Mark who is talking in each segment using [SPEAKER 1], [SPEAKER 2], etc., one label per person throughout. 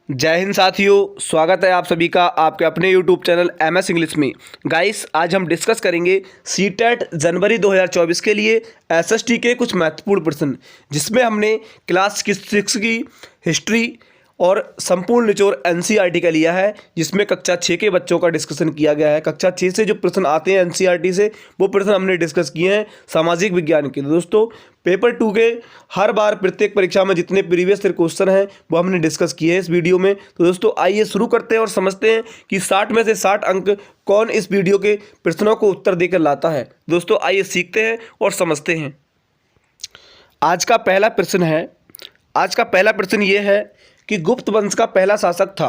[SPEAKER 1] जय हिंद साथियों, स्वागत है आप सभी का आपके अपने YouTube चैनल MS इंग्लिश में। गाइस, आज हम डिस्कस करेंगे सीटेट जनवरी 2024 के लिए SST के कुछ महत्वपूर्ण प्रश्न, जिसमें हमने क्लास 6 की हिस्ट्री और संपूर्ण निचोड़ NCERT का लिया है, जिसमें कक्षा 6 के बच्चों का डिस्कशन किया गया है। कक्षा 6 से जो प्रश्न आते हैं NCERT से, वो प्रश्न हमने डिस्कस किए हैं सामाजिक विज्ञान के। दोस्तों, पेपर 2 के हर बार प्रत्येक परीक्षा में जितने प्रीवियस ईयर क्वेश्चन हैं वो हमने डिस्कस किए हैं इस वीडियो में। तो दोस्तों, आइए शुरू करते हैं और समझते हैं कि 60 में से 60 अंक कौन इस वीडियो के प्रश्नों को उत्तर देकर लाता है। दोस्तों, आइए सीखते हैं और समझते हैं। आज का पहला प्रश्न ये है कि गुप्त वंश का पहला शासक था।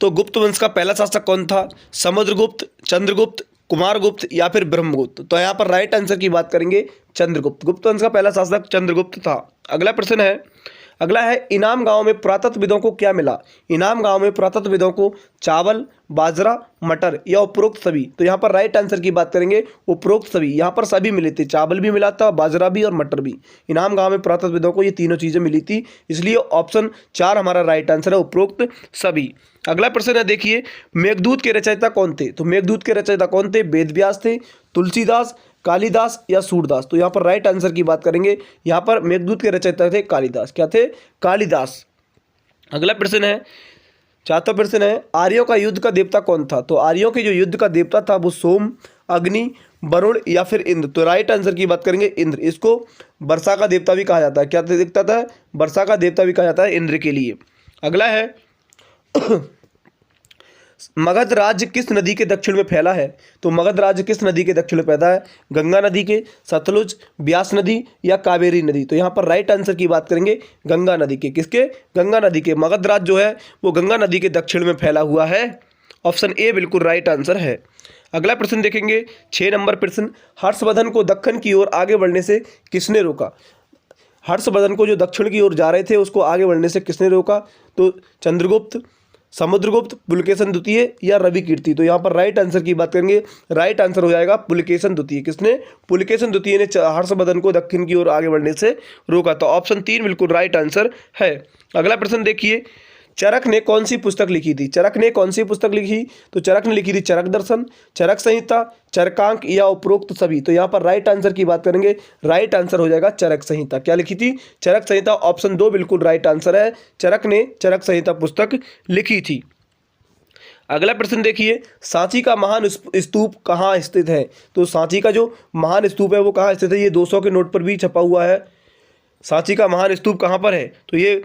[SPEAKER 1] तो गुप्त वंश का पहला शासक कौन था? समुद्रगुप्त, चंद्रगुप्त, कुमारगुप्त या फिर ब्रह्मगुप्त? तो यहाँ पर राइट आंसर की बात करेंगे चंद्रगुप्त। गुप्त वंश का पहला शासक चंद्रगुप्त था। अगला है इनाम गांव में पुरातत्वविदों को क्या मिला? इनाम गांव में पुरातत्वविदों को चावल, बाजरा, मटर या उपरोक्त सभी? तो यहाँ पर राइट आंसर की बात करेंगे उपरोक्त सभी। यहाँ पर सभी मिले थे, चावल भी मिला था, बाजरा भी और मटर भी। इनाम गांव में पुरातत्वविदों को ये तीनों चीजें मिली थी, इसलिए ऑप्शन 4 हमारा राइट आंसर है, उपरोक्त सभी। अगला प्रश्न है, देखिए, मेघदूत के रचयिता कौन थे? तो मेघदूत के रचयिता कौन थे? वेदव्यास थे, तुलसीदास, कालिदास या सूरदास? तो यहाँ पर राइट आंसर की बात करेंगे, यहाँ पर मेघदूत के रचयिता थे कालिदास। क्या थे? कालिदास। अगला प्रश्न है, चौथा प्रश्न है, आर्यों का युद्ध का देवता कौन था? तो आर्यों के जो युद्ध का देवता था वो सोम, अग्नि, वरुण या फिर इंद्र? तो राइट आंसर की बात करेंगे इंद्र। इसको वर्षा का देवता भी कहा जाता है। क्या दिखता था? वर्षा का देवता भी कहा जाता है इंद्र के लिए। अगला है, मगध राज्य किस नदी के दक्षिण में फैला है? तो मगध राज्य किस नदी के दक्षिण में फैला है? गंगा नदी के, सतलुज, ब्यास नदी या कावेरी नदी? तो यहाँ पर राइट आंसर की बात करेंगे गंगा नदी के। किसके? गंगा नदी के। मगध राज्य जो है वो गंगा नदी के दक्षिण में फैला हुआ है। ऑप्शन ए बिल्कुल राइट आंसर है। अगला प्रश्न देखेंगे, 6 नंबर प्रश्न, हर्षवर्धन को दक्षिण की ओर आगे बढ़ने से किसने रोका? हर्षवर्धन को जो दक्षिण की ओर जा रहे थे उसको आगे बढ़ने से किसने रोका? तो चंद्रगुप्त, समुद्रगुप्त, पुलकेशन द्वितीय या रवि कीर्ति? तो यहाँ पर राइट आंसर की बात करेंगे, राइट आंसर हो जाएगा पुलकेशन द्वितीय। किसने? पुलकेशन द्वितीय ने हर्षवर्धन को दक्षिण की ओर आगे बढ़ने से रोका। तो ऑप्शन 3 बिल्कुल राइट आंसर है। अगला प्रश्न देखिए, चरक ने कौन सी पुस्तक लिखी थी? चरक ने कौन सी पुस्तक लिखी? तो चरक ने लिखी थी चरक दर्शन, चरक संहिता, चरकांक या उपरोक्त सभी? तो यहाँ पर राइट आंसर की बात करेंगे, राइट आंसर हो जाएगा चरक संहिता। क्या लिखी थी? चरक संहिता। ऑप्शन 2 बिल्कुल राइट आंसर है, चरक ने चरक संहिता पुस्तक लिखी थी। अगला प्रश्न देखिए, सांची का महान स्तूप कहाँ स्थित है? तो सांची का जो महान स्तूप है वो कहाँ स्थित है? ये 200 के नोट पर भी छपा हुआ है। सांची का महान स्तूप कहाँ पर है? तो ये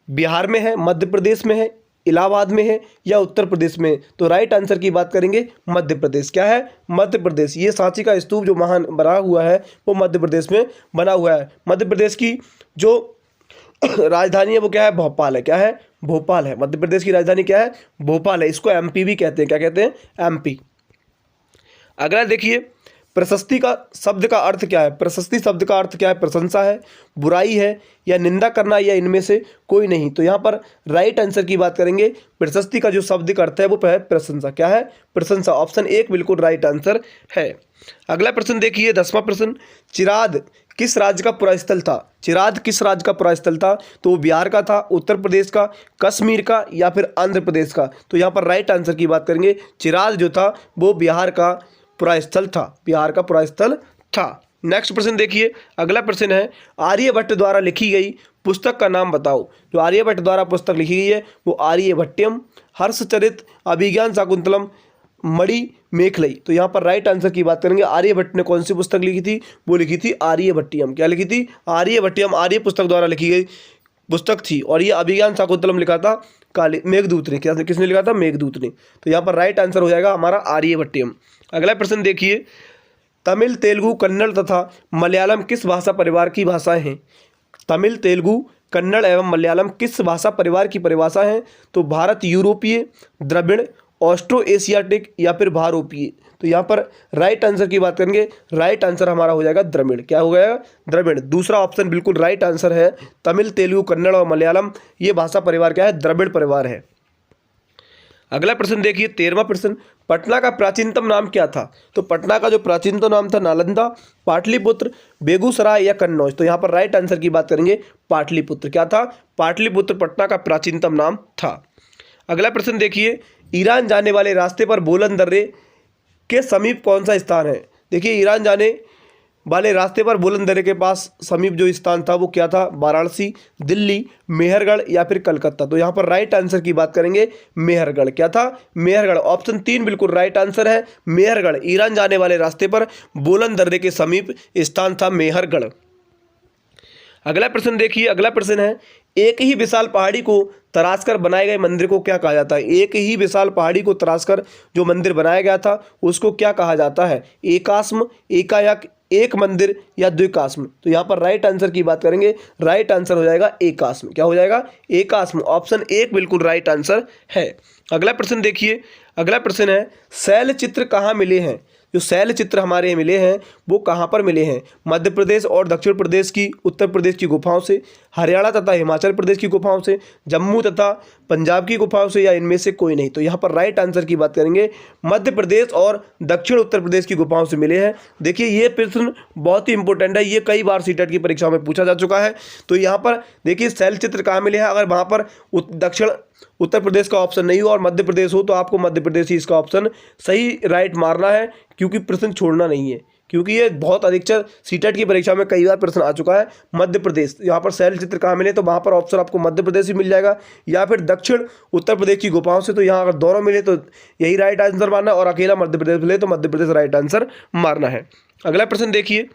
[SPEAKER 1] बिहार में है, मध्य प्रदेश में है, इलाहाबाद में है या उत्तर प्रदेश में? तो राइट आंसर की बात करेंगे मध्य प्रदेश। क्या है? मध्य प्रदेश। ये सांची का स्तूप जो महान बना हुआ है वो मध्य प्रदेश में बना हुआ है। मध्य प्रदेश की जो राजधानी है वो क्या है? भोपाल है। क्या है? भोपाल है। मध्य प्रदेश की राजधानी क्या है? भोपाल है। इसको MP भी कहते हैं। क्या कहते हैं? MP। अगला देखिए, प्रशस्ति का शब्द का अर्थ क्या है? प्रशस्ति शब्द का अर्थ क्या है? प्रशंसा है, बुराई है या निंदा करना या इनमें से कोई नहीं? तो यहाँ पर राइट आंसर की बात करेंगे, प्रशस्ति का जो शब्द का अर्थ है वो है प्रशंसा। क्या है? प्रशंसा। ऑप्शन 1 बिल्कुल राइट आंसर है। अगला प्रश्न देखिए, 10वां प्रश्न, चिराद किस राज्य का पुरास्थल था? चिराद किस राज्य का पुरास्थल था? तो वो बिहार का था, उत्तर प्रदेश का, कश्मीर का या फिर आंध्र प्रदेश का? तो यहाँ पर राइट आंसर की बात करेंगे, चिराद जो था वो बिहार का पुरास्थल था। बिहार का पुरास्थल था। नेक्स्ट प्रश्न देखिए, अगला प्रश्न है, आर्यभट्ट द्वारा लिखी गई पुस्तक का नाम बताओ। जो आर्यभट्ट द्वारा पुस्तक लिखी गई है वो आर्यभट्टयम, हर्षचरित, अभिज्ञान शाकुंतलम, मणि मेखलई? तो यहाँ पर राइट आंसर की बात करेंगे, आर्यभट्ट ने कौन सी पुस्तक लिखी थी? वो लिखी थी आर्यभट्टयम। क्या लिखी थी? आर्यभट्टयम आर्य पुस्तक द्वारा लिखी गई पुस्तक थी। और ये अभिज्ञान शाकुंतलम लिखा था मेघदूत ने। किसने लिखा था? मेघदूत ने। तो यहाँ पर राइट आंसर हो जाएगा हमारा आर्यभट्टयम। अगला प्रश्न देखिए, तमिल, तेलुगु, कन्नड़ तथा मलयालम किस भाषा परिवार की भाषाएं हैं? तमिल, तेलुगु, कन्नड़ एवं मलयालम किस भाषा परिवार की परिभाषा हैं? तो भारत यूरोपीय, द्रविड़, ऑस्ट्रो एशियाटिक या फिर भारोपीय? तो यहाँ पर राइट आंसर की बात करेंगे, राइट आंसर हमारा हो जाएगा द्रविड़। क्या हो गया? द्रविड़। दूसरा ऑप्शन बिल्कुल राइट आंसर है। तमिल, तेलुगु, कन्नड़ और मलयालम ये भाषा परिवार क्या है? द्रविड़ परिवार है। अगला प्रश्न देखिए, 13वां प्रश्न, पटना का प्राचीनतम नाम क्या था? तो पटना का जो प्राचीनतम नाम था नालंदा, पाटलिपुत्र, बेगूसराय या कन्नौज? तो यहाँ पर राइट आंसर की बात करेंगे पाटलिपुत्र। क्या था? पाटलिपुत्र पटना का प्राचीनतम नाम था। अगला प्रश्न देखिए, ईरान जाने वाले रास्ते पर बोलन दर्रे के समीप कौन सा स्थान है। देखिए ईरान जाने वाले रास्ते पर बोलन दर्रे के पास समीप जो स्थान था वो क्या था, वाराणसी, दिल्ली, मेहरगढ़ या फिर कलकत्ता। तो यहाँ पर राइट आंसर की बात करेंगे मेहरगढ़। क्या था, मेहरगढ़। ऑप्शन 3 बिल्कुल राइट आंसर है, मेहरगढ़। ईरान जाने वाले रास्ते पर बोलन दर्रे के समीप स्थान था मेहरगढ़। अगला प्रश्न देखिए, अगला प्रश्न है, एक ही विशाल पहाड़ी को तराशकर बनाए गए मंदिर को क्या कहा जाता है। एक ही विशाल पहाड़ी को तराशकर जो मंदिर बनाया गया था उसको क्या कहा जाता है, एकाश्म, एकायक, एक मंदिर या द्विकाश्म। तो यहाँ पर राइट आंसर की बात करेंगे, राइट आंसर हो जाएगा एकाश्म। क्या हो जाएगा, एकाश्म। ऑप्शन 1 बिल्कुल राइट आंसर है। अगला प्रश्न देखिए, अगला प्रश्न है, शैल चित्र कहाँ मिले हैं। जो शैल चित्र हमारे यहाँ मिले हैं वो कहाँ पर मिले हैं, मध्य प्रदेश और दक्षिण प्रदेश की, उत्तर प्रदेश की गुफाओं से, हरियाणा तथा हिमाचल प्रदेश की गुफाओं से, जम्मू तथा पंजाब की गुफाओं से, या इनमें से कोई नहीं। तो यहाँ पर राइट आंसर की बात करेंगे मध्य प्रदेश और दक्षिण उत्तर प्रदेश की गुफाओं से मिले हैं। देखिए ये प्रश्न बहुत ही इंपॉर्टेंट है, ये कई बार सीटेट की परीक्षाओं में पूछा जा चुका है। तो यहाँ पर देखिए शैल चित्र कहाँ मिले हैं, अगर वहाँ पर दक्षिण उत्तर प्रदेश का ऑप्शन नहीं हो और मध्य प्रदेश हो तो आपको मध्य प्रदेश ही इसका ऑप्शन सही राइट मारना है, क्योंकि प्रश्न छोड़ना नहीं है, क्योंकि ये बहुत अधिकतर सीटेट की परीक्षा में कई बार प्रश्न आ चुका है। मध्य प्रदेश, यहाँ पर शैल चित्र कहाँ मिले, तो वहाँ पर ऑप्शन आपको मध्य प्रदेश ही मिल जाएगा, या फिर दक्षिण उत्तर प्रदेश की गुफाओं से। तो यहाँ अगर दोनों मिले तो यही राइट आंसर मारना है, और अकेला मध्य प्रदेश मिले तो मध्य प्रदेश राइट आंसर मारना है। अगला प्रश्न देखिए,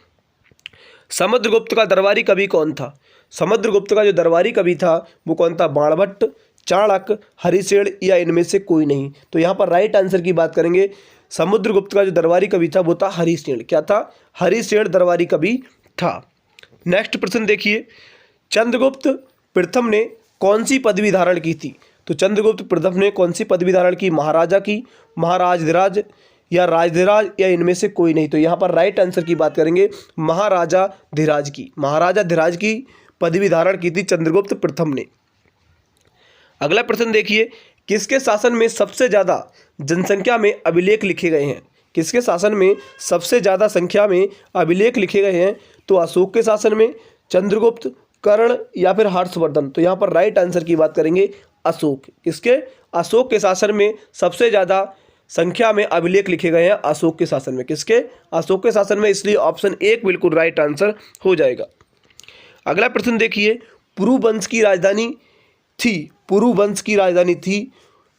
[SPEAKER 1] समुद्रगुप्त का दरबारी कवि कौन था। समुद्रगुप्त का जो दरबारी कवि था वो कौन था, बाणभट्ट, चाणक्य, हरिशेन या इनमें से कोई नहीं। तो यहाँ पर राइट आंसर की बात करेंगे, समुद्रगुप्त का जो दरबारी कवि था वो था हरिशेन। क्या था, हरिशेन दरबारी कवि था। नेक्स्ट प्रश्न देखिए, चंद्रगुप्त प्रथम ने कौन सी पदवी धारण की थी। तो चंद्रगुप्त प्रथम ने कौन सी पदवी धारण की, महाराजा की, महाराजधिराज या राजधिराज या इनमें से कोई नहीं। तो यहाँ पर राइट आंसर की बात करेंगे महाराजा धीराज की। महाराजा धीराज की पदवी धारण की थी चंद्रगुप्त प्रथम ने। अगला प्रश्न देखिए, किसके शासन में सबसे ज़्यादा जनसंख्या में अभिलेख लिखे गए हैं। किसके शासन में सबसे ज़्यादा संख्या में अभिलेख लिखे गए हैं। तो अशोक के शासन में, चंद्रगुप्त, कर्ण या फिर हर्षवर्धन। तो यहाँ पर राइट आंसर की बात करेंगे अशोक। किसके, अशोक के शासन में सबसे ज़्यादा संख्या में अभिलेख लिखे गए हैं अशोक के शासन में। किसके, अशोक के शासन में, इसलिए ऑप्शन 1 बिल्कुल राइट आंसर हो जाएगा। अगला प्रश्न देखिए, पुरु वंश की राजधानी थी, पुरु वंश की राजधानी थी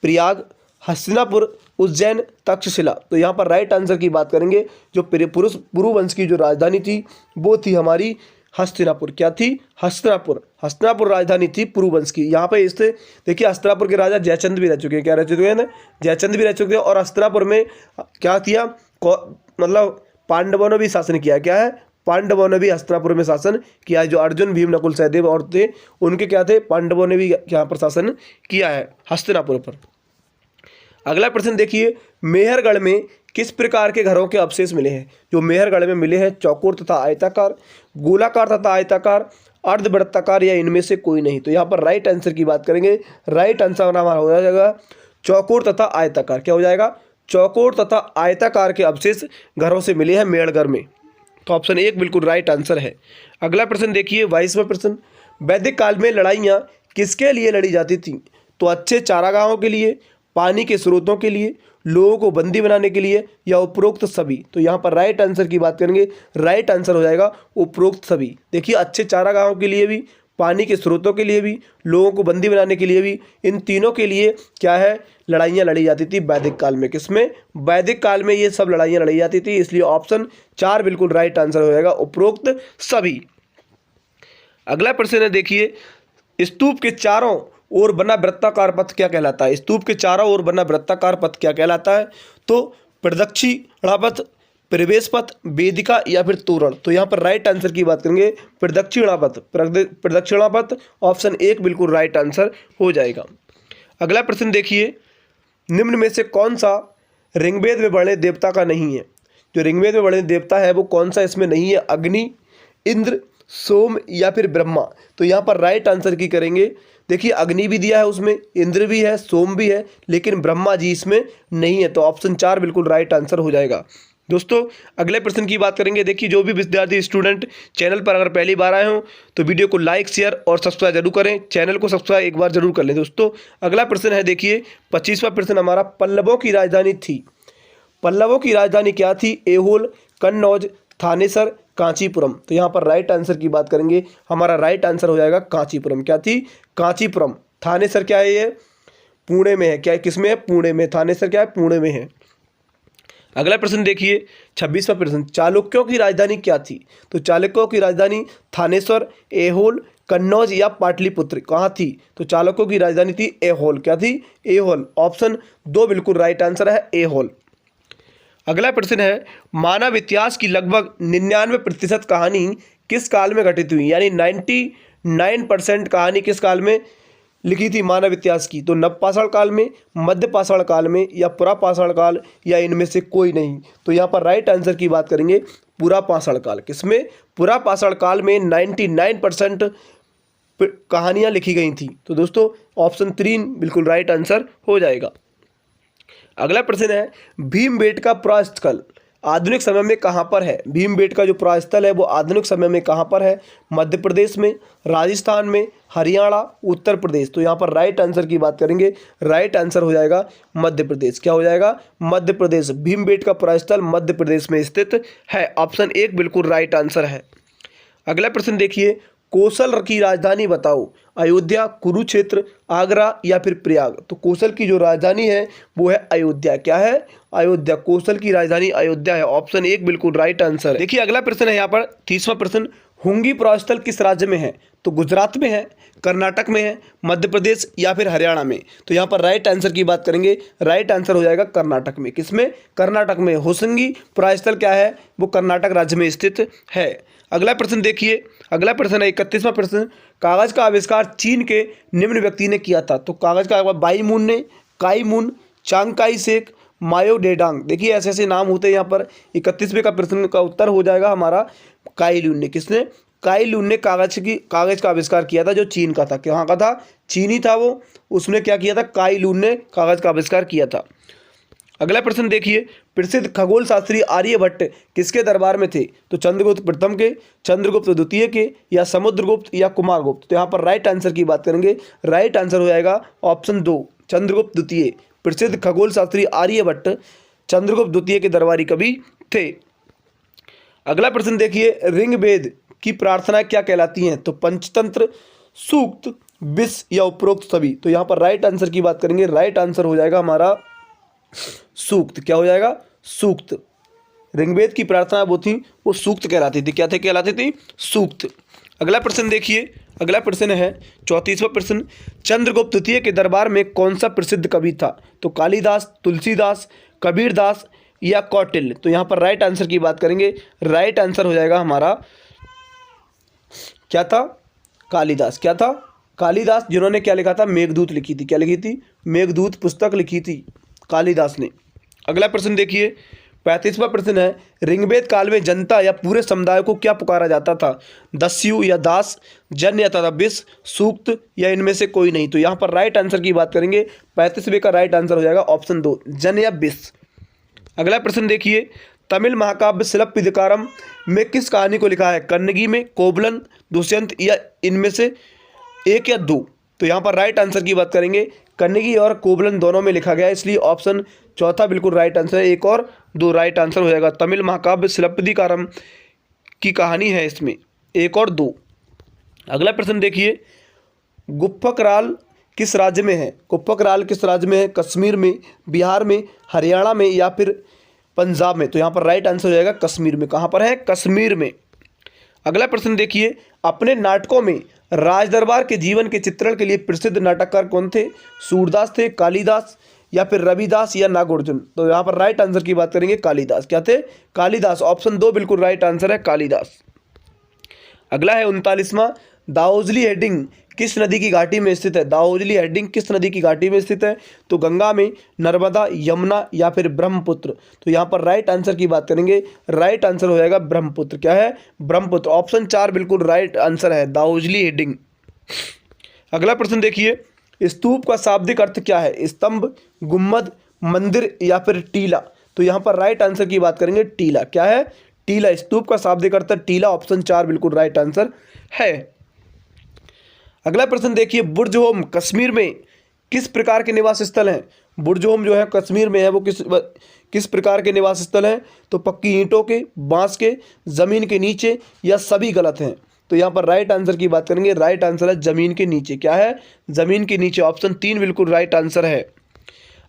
[SPEAKER 1] प्रयाग, हस्तिनापुर, उज्जैन, तक्षशिला। तो यहाँ पर राइट आंसर की बात करेंगे, जो पुरु वंश की जो राजधानी थी वो थी हमारी हस्तिनापुर। क्या थी, हस्तिनापुर। हस्तिनापुर राजधानी थी पुरु वंश की। यहाँ पे इससे देखिए हस्तिनापुर के राजा जयचंद भी रह चुके हैं। क्या रह चुके हैं ना, जयचंद भी रह चुके हैं। और हस्तिनापुर में क्या किया, मतलब पांडवों ने भी शासन किया। क्या है, पांडवों ने भी हस्तिनापुर में शासन किया है। जो अर्जुन, भीम, नकुल, सहदेव और थे उनके क्या थे, पांडवों ने भी यहाँ पर शासन किया है हस्तिनापुर पर। अगला प्रश्न देखिए, मेहरगढ़ में किस प्रकार के घरों के अवशेष मिले हैं। जो मेहरगढ़ में मिले हैं, चौकोर तथा आयताकार, गोलाकार तथा आयताकार, अर्धवृत्ताकार या इनमें से कोई नहीं। तो यहाँ पर राइट आंसर की बात करेंगे, राइट आंसर हमारा हो जाएगा चौकोर तथा आयताकार। क्या हो जाएगा, चौकोर तथा आयताकार के अवशेष घरों से मिले हैं मेहरगढ़ में। तो ऑप्शन 1 बिल्कुल राइट आंसर है। अगला प्रश्न देखिए, 22वां प्रश्न, वैदिक काल में लड़ाइयाँ किसके लिए लड़ी जाती थीं। तो अच्छे चारागाहों के लिए, पानी के स्रोतों के लिए, लोगों को बंदी बनाने के लिए या उपरोक्त सभी। तो यहाँ पर राइट आंसर की बात करेंगे, राइट आंसर हो जाएगा उपरोक्त सभी। देखिए अच्छे चारागाहों के लिए भी, पानी के स्रोतों के लिए भी, लोगों को बंदी बनाने के लिए भी, इन तीनों के लिए क्या है, लड़ाइयाँ लड़ी जाती थी वैदिक काल में। किसमें, वैदिक काल में ये सब लड़ाइयाँ लड़ी जाती थी, इसलिए ऑप्शन 4 बिल्कुल राइट आंसर हो जाएगा उपरोक्त सभी। अगला प्रश्न है देखिए, स्तूप के चारों ओर बना वृत्ताकार पथ क्या कहलाता है। स्तूप के चारों ओर बना वृत्ताकार पथ क्या कहलाता है। तो प्रदक्षिणापथ, प्रवेश पथ, वेदिका या फिर तोरण। तो यहाँ पर राइट आंसर की बात करेंगे प्रदक्षिणापथ। प्रदक्षिणापथ ऑप्शन 1 बिल्कुल राइट आंसर हो जाएगा। अगला प्रश्न देखिए, निम्न में से कौन सा ऋग्वेद में वर्णित देवता का नहीं है। जो ऋग्वेद में वर्णित देवता है वो कौन सा इसमें नहीं है, अग्नि, इंद्र, सोम या फिर ब्रह्मा। तो यहाँ पर राइट आंसर की करेंगे, देखिए अग्नि भी दिया है उसमें, इंद्र भी है, सोम भी है, लेकिन ब्रह्मा जी इसमें नहीं है। तो ऑप्शन 4 बिल्कुल राइट आंसर हो जाएगा। दोस्तों अगले प्रश्न की बात करेंगे। देखिए, जो भी विद्यार्थी स्टूडेंट चैनल पर अगर पहली बार आए हों तो वीडियो को लाइक शेयर और सब्सक्राइब जरूर करें, चैनल को सब्सक्राइब एक बार जरूर कर लें। दोस्तों अगला प्रश्न है, देखिए 25वां प्रश्न हमारा, पल्लवों की राजधानी थी। पल्लवों की राजधानी क्या थी? ऐहोल, कन्नौज, थानेसर, कांचीपुरम। तो यहाँ पर राइट आंसर की बात करेंगे, हमारा राइट आंसर हो जाएगा कांचीपुरम। क्या थी? कांचीपुरम। थानेसर क्या है? ये पुणे में है। क्या किसमें है? पुणे में। थानेसर क्या है? पुणे में है। अगला प्रश्न देखिए 26वां प्रश्न, चालुक्यों की राजधानी क्या थी? तो चालुक्यों की राजधानी थानेश्वर, ऐहोल, कन्नौज या पाटलिपुत्र कहाँ थी? तो चालुक्यों की राजधानी थी ऐहोल। क्या थी? ऐहोल। ऑप्शन 2 बिल्कुल राइट आंसर है, ऐहोल। अगला प्रश्न है, मानव इतिहास की लगभग 99% कहानी किस काल में घटित हुई? यानी 99% कहानी किस काल में लिखी थी मानव इतिहास की? तो नवपाषाण काल में, मध्य पाषाण काल में या पुरापाषाण काल या इनमें से कोई नहीं। तो यहाँ पर राइट आंसर की बात करेंगे पुरापाषाण काल। किसमें? पुरापाषाण काल में 99% कहानियाँ लिखी गई थी। तो दोस्तों ऑप्शन 3 बिल्कुल राइट आंसर हो जाएगा। अगला प्रश्न है, भीमबेटका प्रस्थल आधुनिक समय में कहाँ पर है? भीमबेटका जो प्रस्थल है वो आधुनिक समय में कहाँ पर है? मध्य प्रदेश में, राजस्थान में, हरियाणा, उत्तर प्रदेश। तो यहाँ पर राइट आंसर की बात करेंगे, राइट आंसर हो जाएगा मध्य प्रदेश। क्या हो जाएगा? मध्य प्रदेश। भीमबेटका प्रस्थल मध्य प्रदेश में स्थित है। ऑप्शन 1 बिल्कुल राइट आंसर है। अगला प्रश्न देखिए, कौशल की राजधानी बताओ। अयोध्या, कुरुक्षेत्र, आगरा या फिर प्रयाग। तो कौशल की जो राजधानी है वो है अयोध्या। क्या है? अयोध्या। कौशल की राजधानी अयोध्या है। ऑप्शन 1 बिल्कुल राइट आंसर है। देखिए अगला प्रश्न है यहाँ पर 30वां प्रश्न, हुंगी प्रस्थल किस राज्य में है? तो गुजरात में है, कर्नाटक में है, मध्य प्रदेश या फिर हरियाणा में। तो यहाँ पर राइट आंसर की बात करेंगे, राइट आंसर हो जाएगा कर्नाटक में। किसमें? कर्नाटक में। होसंगी प्रस्थल क्या है? वो कर्नाटक राज्य में स्थित है। अगला प्रश्न देखिए, अगला प्रश्न है 31वां प्रश्न, कागज का आविष्कार चीन के निम्न व्यक्ति ने किया था। तो कागज का बाईमून ने, काईमून, चांगकाई शेक, मायो डेडांग। देखिए ऐसे ऐसे नाम होते हैं यहाँ पर। 31वें का प्रश्न का उत्तर हो जाएगा हमारा काईलून ने। किसने? काईलून ने कागज का आविष्कार किया था, जो चीन का था। कहाँ का था? चीनी था वो। उसने क्या किया था? काईलून ने कागज का आविष्कार किया था। अगला प्रश्न देखिए, प्रसिद्ध खगोल शास्त्री आर्यभट्ट किसके दरबार में थे? तो चंद्रगुप्त प्रथम के, चंद्रगुप्त द्वितीय के या समुद्रगुप्त या कुमारगुप्त। तो यहाँ पर राइट आंसर की बात करेंगे, राइट आंसर हो जाएगा ऑप्शन 2 चंद्रगुप्त द्वितीय। प्रसिद्ध खगोल शास्त्री आर्यभट्ट चंद्रगुप्त द्वितीय के दरबारी कवि थे। अगला प्रश्न देखिए, ऋग्वेद की प्रार्थना क्या कहलाती हैं? तो पंचतंत्र, सूक्त, विष या उपरोक्त सभी। तो यहाँ पर राइट आंसर की बात करेंगे, राइट आंसर हो जाएगा हमारा सूक्त। क्या हो जाएगा? सूक्त। ऋग्वेद की प्रार्थना वो थी, वो सूक्त कहलाती थी। क्या थे? कहलाती थी सूक्त। अगला प्रश्न देखिए, अगला प्रश्न है 34वां प्रश्न, चंद्रगुप्त द्वितीय के दरबार में कौन सा प्रसिद्ध कवि था? तो कालिदास, तुलसीदास, कबीरदास या कौटिल्य। तो यहाँ पर राइट आंसर की बात करेंगे, राइट आंसर हो जाएगा हमारा क्या था? कालिदास। क्या था? कालिदास, जिन्होंने क्या लिखा था? मेघदूत लिखी थी। क्या लिखी थी? मेघदूत पुस्तक लिखी थी कालिदास ने। अगला प्रश्न देखिए 35वां प्रश्न है, ऋग्वेद काल में जनता या पूरे समुदाय को क्या पुकारा जाता था? दस्यु या दास, जन या तथा विष, सूक्त या इनमें से कोई नहीं। तो यहाँ पर राइट आंसर की बात करेंगे, 35वें का राइट आंसर हो जाएगा ऑप्शन 2 जन या विष। अगला प्रश्न देखिए, तमिल महाकाव्य शिलापदिकारम में किस कहानी को लिखा है? कन्नगी में, कोवलन, दुष्यंत या इनमें से एक या दो। तो यहाँ पर राइट आंसर की बात करेंगे, कन्नगी और कोवलन दोनों में लिखा गया है, इसलिए ऑप्शन 4 बिल्कुल राइट आंसर है। 1 और 2 राइट आंसर हो जाएगा। तमिल महाकाव्य शिलापदिकारम की कहानी है इसमें 1 और 2। अगला प्रश्न देखिए, गुप्फकराल किस राज्य में है? गुप्फकराल किस राज्य में है? कश्मीर में, बिहार में, हरियाणा में या फिर पंजाब में। तो यहाँ पर राइट आंसर हो जाएगा कश्मीर में। कहाँ पर है? कश्मीर में। अगला प्रश्न देखिए, अपने नाटकों में राजदरबार के जीवन के चित्रण के लिए प्रसिद्ध नाटककार कौन थे? सूरदास थे, कालिदास या फिर रविदास या नागार्जुन। तो यहाँ पर राइट आंसर की बात करेंगे, कालिदास। क्या थे? कालिदास। ऑप्शन 2 बिल्कुल राइट आंसर है, कालिदास। अगला है 39वां, दाओजली हेडिंग किस नदी की घाटी में स्थित है? दाओजली हेडिंग किस नदी की घाटी में स्थित है? तो गंगा में, नर्मदा, यमुना या फिर ब्रह्मपुत्र। तो यहाँ पर राइट आंसर की बात करेंगे, राइट आंसर हो जाएगा ब्रह्मपुत्र। क्या है? ब्रह्मपुत्र। ऑप्शन 4 बिल्कुल राइट आंसर है, दाओजली हेडिंग। अगला प्रश्न देखिए, स्तूप का शाब्दिक अर्थ क्या है? स्तंभ, गुम्मद, मंदिर या फिर टीला। तो तो यहाँ पर राइट आंसर की बात करेंगे टीला। क्या है? टीला। स्तूप का शाब्दिक अर्थ टीला। ऑप्शन 4 बिल्कुल राइट आंसर है। अगला प्रश्न देखिए, बुर्जहोम कश्मीर में किस प्रकार के निवास स्थल हैं? बुर्जहोम जो है कश्मीर में है, वो किस प्रकार के निवास स्थल हैं? तो पक्की ईंटों के, बांस के, जमीन के नीचे, या सभी गलत हैं? तो यहाँ पर राइट आंसर की बात करेंगे, राइट आंसर है जमीन के नीचे। क्या है? जमीन के नीचे। ऑप्शन 3 बिल्कुल राइट आंसर है।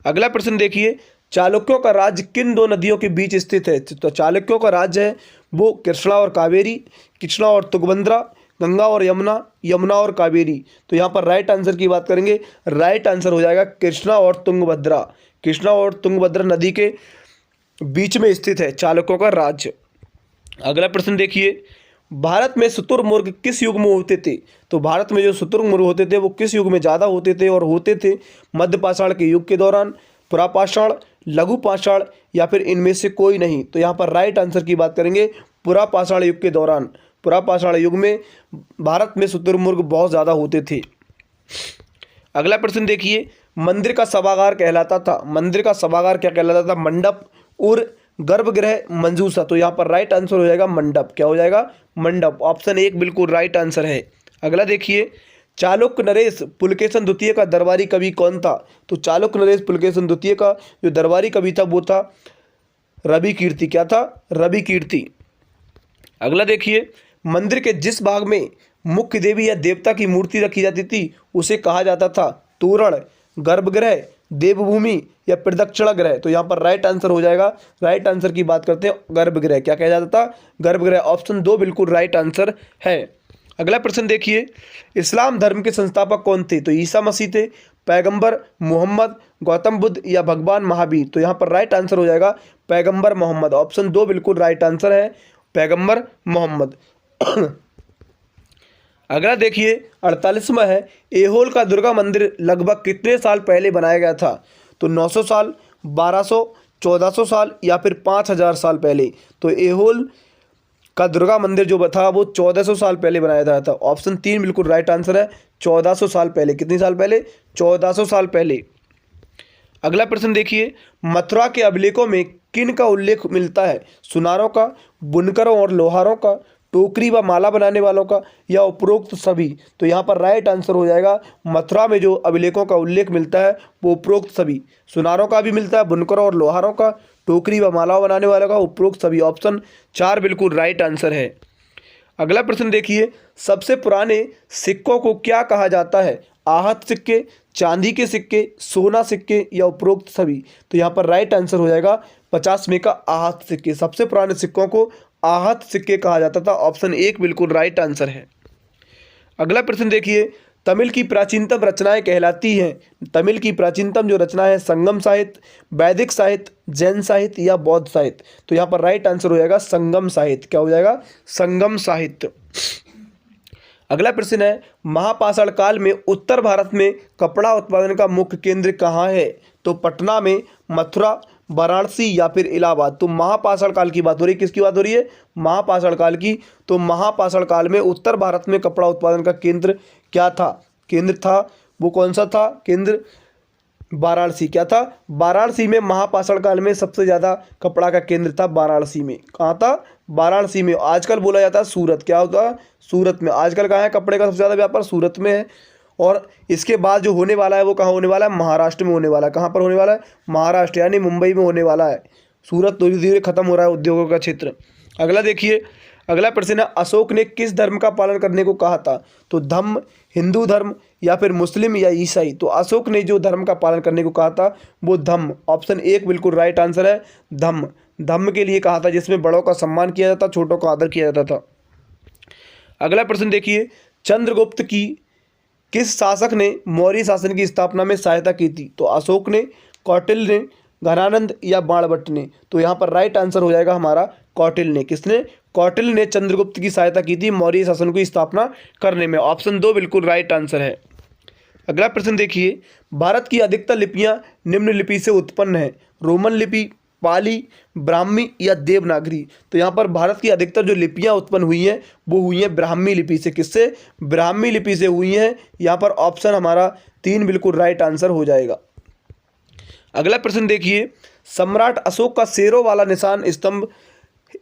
[SPEAKER 1] अगला प्रश्न देखिए, चालुक्यों का राज्य किन दो नदियों के बीच स्थित है? तो चालुक्यों का राज्य है वो कृष्णा और कावेरी, कृष्णा और तुंगभद्रा, गंगा और यमुना, यमुना और कावेरी। तो यहाँ पर राइट आंसर की बात करेंगे, राइट आंसर हो जाएगा कृष्णा और तुंगभद्रा। कृष्णा और तुंगभद्रा नदी के बीच में स्थित है चालुक्यों का राज्य। अगला प्रश्न देखिए, भारत में शुतुरमुर्ग किस युग में होते थे? तो भारत में जो शुतुरमुर्ग होते थे वो किस युग में ज़्यादा होते थे? और होते थे मध्य पाषाण के युग के दौरान, पुरापाषाण, लघु पाषाण, या फिर इनमें से कोई नहीं। तो यहाँ पर राइट आंसर की बात करेंगे पुरापाषाण युग के दौरान। पुरापाषाण युग में भारत में शुतुरमुर्ग बहुत ज़्यादा होते थे। अगला प्रश्न देखिए, मंदिर का सभागार कहलाता था, मंदिर का सभागार क्या कहलाता था? मंडप और गर्भगृह मंजूषा। तो यहाँ पर राइट आंसर हो जाएगा मंडप। क्या हो जाएगा? मंडप। ऑप्शन 1 बिल्कुल राइट आंसर है। अगला देखिए, चालुक्य नरेश पुलकेशन द्वितीय का दरबारी कवि कौन था? तो चालुक्य नरेश पुलकेशन द्वितीय का जो दरबारी कवि था वो था रवि कीर्ति। क्या था? रवि कीर्ति। अगला देखिए, मंदिर के जिस भाग में मुख्य देवी या देवता की मूर्ति रखी जाती थी उसे कहा जाता था तोरण, गर्भगृह, देवभूमि, या प्रदक्षिणा गृह। तो यहाँ पर राइट आंसर हो जाएगा, राइट आंसर की बात करते हैं गर्भगृह। क्या कहा जाता था? गर्भगृह। ऑप्शन 2 बिल्कुल राइट आंसर है। अगला प्रश्न देखिए, इस्लाम धर्म के संस्थापक कौन थे? तो ईसा मसीह थे, पैगंबर मोहम्मद, गौतम बुद्ध, या भगवान महावीर। तो यहाँ पर राइट आंसर हो जाएगा पैगंबर मोहम्मद। ऑप्शन 2 बिल्कुल राइट आंसर है, पैगंबर मोहम्मद। अगला देखिए 48वां है, एहोल का दुर्गा मंदिर लगभग कितने साल पहले बनाया गया था? तो 900 साल, 1200, 1400 साल, या फिर 5000 साल पहले। तो एहोल का दुर्गा मंदिर जो था वो 1400 साल पहले बनाया गया था। ऑप्शन 3 बिल्कुल राइट आंसर है, 1400 साल पहले। कितनी साल पहले? 1400 साल पहले। अगला प्रश्न देखिए, मथुरा के अभिलेखों में किन का उल्लेख मिलता है? सुनारों का, बुनकरों और लोहारों का, टोकरी व माला बनाने वालों का, या उपरोक्त सभी। तो यहाँ पर राइट आंसर हो जाएगा, मथुरा में जो अभिलेखों का उल्लेख मिलता है वो उपरोक्त सभी। सुनारों का भी मिलता है, बुनकरों और लोहारों का, टोकरी व माला बनाने वालों का, उपरोक्त सभी। ऑप्शन 4 बिल्कुल राइट आंसर है। अगला प्रश्न देखिए, सबसे पुराने सिक्कों को क्या कहा जाता है? आहत सिक्के, चांदी के सिक्के, सोना सिक्के, या उपरोक्त सभी। तो यहाँ पर राइट आंसर हो जाएगा 50वें का आहत सिक्के। सबसे पुराने सिक्कों को आहत सिक्के कहा जाता था। ऑप्शन 1 बिल्कुल राइट आंसर है। अगला प्रश्न देखिए, तमिल की प्राचीनतम रचनाएं कहलाती हैं। तमिल की प्राचीनतम जो रचना है संगम साहित्य, वैदिक साहित्य, जैन साहित्य, या बौद्ध साहित्य। तो यहाँ पर राइट आंसर हो जाएगा संगम साहित्य। क्या हो जाएगा? संगम साहित्य। अगला प्रश्न है, महापाषाण काल में उत्तर भारत में कपड़ा उत्पादन का मुख्य केंद्र कहाँ है? तो पटना में, मथुरा, वाराणसी, या फिर इलाहाबाद। तो महापाषाण काल की बात हो रही है। किसकी बात हो रही है? महापाषाण काल की। तो महापाषाण काल में उत्तर भारत में कपड़ा उत्पादन का केंद्र क्या था? केंद्र था वो कौन सा था? केंद्र वाराणसी। क्या था? वाराणसी में महापाषाण काल में सबसे ज़्यादा कपड़ा का केंद्र था वाराणसी में। कहाँ था? वाराणसी में। आजकल बोला जाता है सूरत। क्या होता है? सूरत में। आजकल कहाँ है कपड़े का सबसे ज़्यादा व्यापार? सूरत में है। और इसके बाद जो होने वाला है वो कहाँ होने वाला है? महाराष्ट्र में होने वाला है। कहाँ पर होने वाला है? महाराष्ट्र, यानी मुंबई में होने वाला है। सूरत धीरे धीरे खत्म हो रहा है उद्योगों का क्षेत्र। अगला देखिए, अगला प्रश्न है, अशोक ने किस धर्म का पालन करने को कहा था? तो धम्म, हिंदू धर्म, या फिर मुस्लिम, या ईसाई। तो अशोक ने जो धर्म का पालन करने को कहा था वो धम्म। ऑप्शन 1 बिल्कुल राइट आंसर है, धम्म। धम्म के लिए कहा था जिसमें बड़ों का सम्मान किया जाता, छोटों का आदर किया जाता था। अगला प्रश्न देखिए, चंद्रगुप्त की किस शासक ने मौर्य शासन की स्थापना में सहायता की थी? तो अशोक ने, कौटिल्य ने, घनानंद, या बाणभट्ट ने। तो यहाँ पर राइट आंसर हो जाएगा हमारा कौटिल्य ने। किसने? कौटिल्य ने चंद्रगुप्त की सहायता की थी मौर्य शासन की स्थापना करने में। ऑप्शन 2 बिल्कुल राइट आंसर है। अगला प्रश्न देखिए, भारत की अधिकतर लिपियां निम्न लिपि से उत्पन्न है। रोमन लिपि, पाली, ब्राह्मी, या देवनागरी। तो यहाँ पर भारत की अधिकतर जो लिपियां उत्पन्न हुई हैं वो हुई हैं ब्राह्मी लिपि से। किससे? ब्राह्मी लिपि से हुई हैं। यहाँ पर ऑप्शन हमारा 3 बिल्कुल राइट आंसर हो जाएगा। अगला प्रश्न देखिए, सम्राट अशोक का शेरों वाला निशान स्तंभ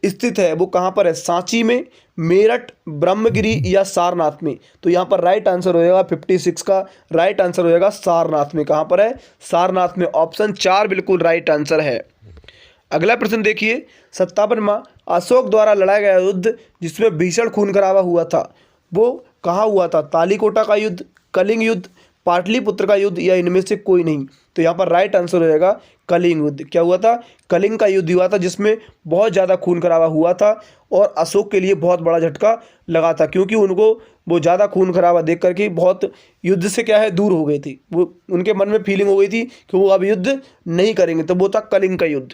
[SPEAKER 1] स्थित है वो कहाँ पर है? सांची में, मेरठ, ब्रह्मगिरी या सारनाथ में? तो यहाँ पर राइट आंसर हो जाएगा 56 का राइट आंसर हो जाएगा सारनाथ में। कहाँ पर है? सारनाथ में। ऑप्शन 4 बिल्कुल राइट आंसर है। अगला प्रश्न देखिए 57वां, अशोक द्वारा लड़ा गया युद्ध जिसमें भीषण खून खराबा हुआ था वो कहाँ हुआ था? तालीकोटा का युद्ध, कलिंग युद्ध, पाटलिपुत्र का युद्ध या इनमें से कोई नहीं? तो यहाँ पर राइट आंसर हो जाएगा कलिंग युद्ध। क्या हुआ था? कलिंग का युद्ध हुआ था जिसमें बहुत ज़्यादा खून खराबा हुआ था और अशोक के लिए बहुत बड़ा झटका लगा था, क्योंकि उनको वो ज़्यादा खून खराबा देख करके बहुत युद्ध से क्या है दूर हो गई थी। वो उनके मन में फीलिंग हो गई थी कि वो अब युद्ध नहीं करेंगे, तो वो था कलिंग का युद्ध।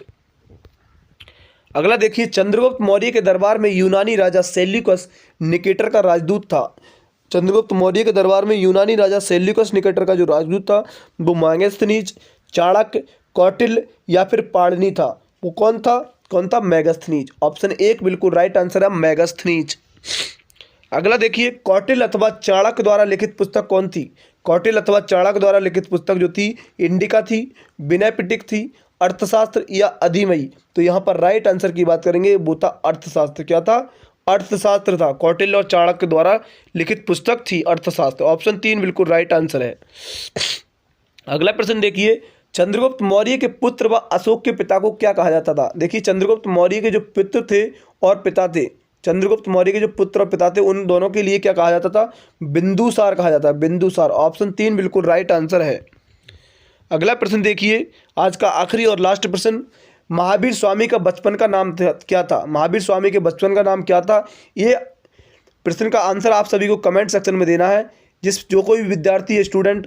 [SPEAKER 1] अगला देखिए, चंद्रगुप्त मौर्य के दरबार में यूनानी राजा सेल्यूकस निकेटर का राजदूत था। चंद्रगुप्त मौर्य के दरबार में यूनानी राजा सेल्यूकस निकेटर का जो राजदूत था वो मैगस्थनीज, चाणक्य, कौटिल्य या फिर पाणिनि था? वो कौन था? कौन था? मैगस्थनीज। ऑप्शन 1 बिल्कुल राइट आंसर है मैगस्थनीज। अगला देखिए, कौटिल्य अथवा चाणक्य द्वारा लिखित पुस्तक कौन थी? कौटिल्य अथवा चाणक्य द्वारा लिखित पुस्तक जो थी इंडिका थी, विनय पिटक थी, अर्थशास्त्र या अधिमयी? तो यहाँ पर राइट आंसर की बात करेंगे वो था अर्थशास्त्र। क्या था? अर्थशास्त्र था। कौटिल्य और चाणक्य द्वारा लिखित पुस्तक थी अर्थशास्त्र। ऑप्शन 3 बिल्कुल राइट आंसर है। अगला प्रश्न देखिए, चंद्रगुप्त मौर्य के पुत्र व अशोक के पिता को क्या कहा जाता था? देखिए, चंद्रगुप्त मौर्य के जो पुत्र थे और पिता थे, चंद्रगुप्त मौर्य के जो पुत्र और पिता थे उन दोनों के लिए क्या कहा जाता था? बिंदुसार कहा जाता है, बिंदुसार। ऑप्शन 3 बिल्कुल राइट आंसर है। अगला प्रश्न देखिए, आज का आखिरी और लास्ट प्रश्न, महावीर स्वामी का बचपन का नाम क्या था? महावीर स्वामी के बचपन का नाम क्या था? ये प्रश्न का आंसर आप सभी को कमेंट सेक्शन में देना है। जो कोई भी विद्यार्थी या स्टूडेंट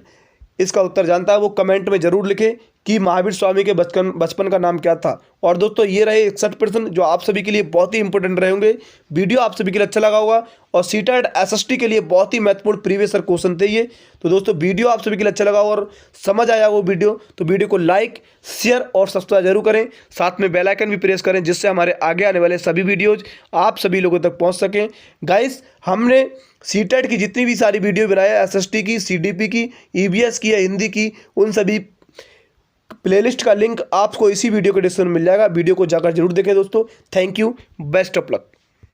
[SPEAKER 1] इसका उत्तर जानता है वो कमेंट में जरूर लिखे कि महावीर स्वामी के बचपन का नाम क्या था। और दोस्तों ये रहे 61 प्रश्न जो आप सभी के लिए बहुत ही इंपॉर्टेंट रहे होंगे। वीडियो आप सभी के लिए अच्छा लगा होगा और सीटेट एसएसटी के लिए बहुत ही महत्वपूर्ण प्रीवियस ईयर क्वेश्चन थे ये। तो दोस्तों वीडियो आप सभी के लिए अच्छा लगा और समझ आया वो वीडियो तो वीडियो को लाइक, शेयर और सब्सक्राइब जरूर करें। साथ में बेल आइकन भी प्रेस करें जिससे हमारे आगे आने वाले सभी वीडियोज आप सभी लोगों तक पहुँच सकें। गाइस, हमने सीटेट की जितनी भी सारी वीडियो बनाए, एसएसटी की, सीडीपी की, ईवीएस की या हिंदी की, उन सभी प्लेलिस्ट का लिंक आपको इसी वीडियो के डिस्क्रिप्शन में मिल जाएगा। वीडियो को जाकर जरूर देखें दोस्तों। Thank you, best of luck.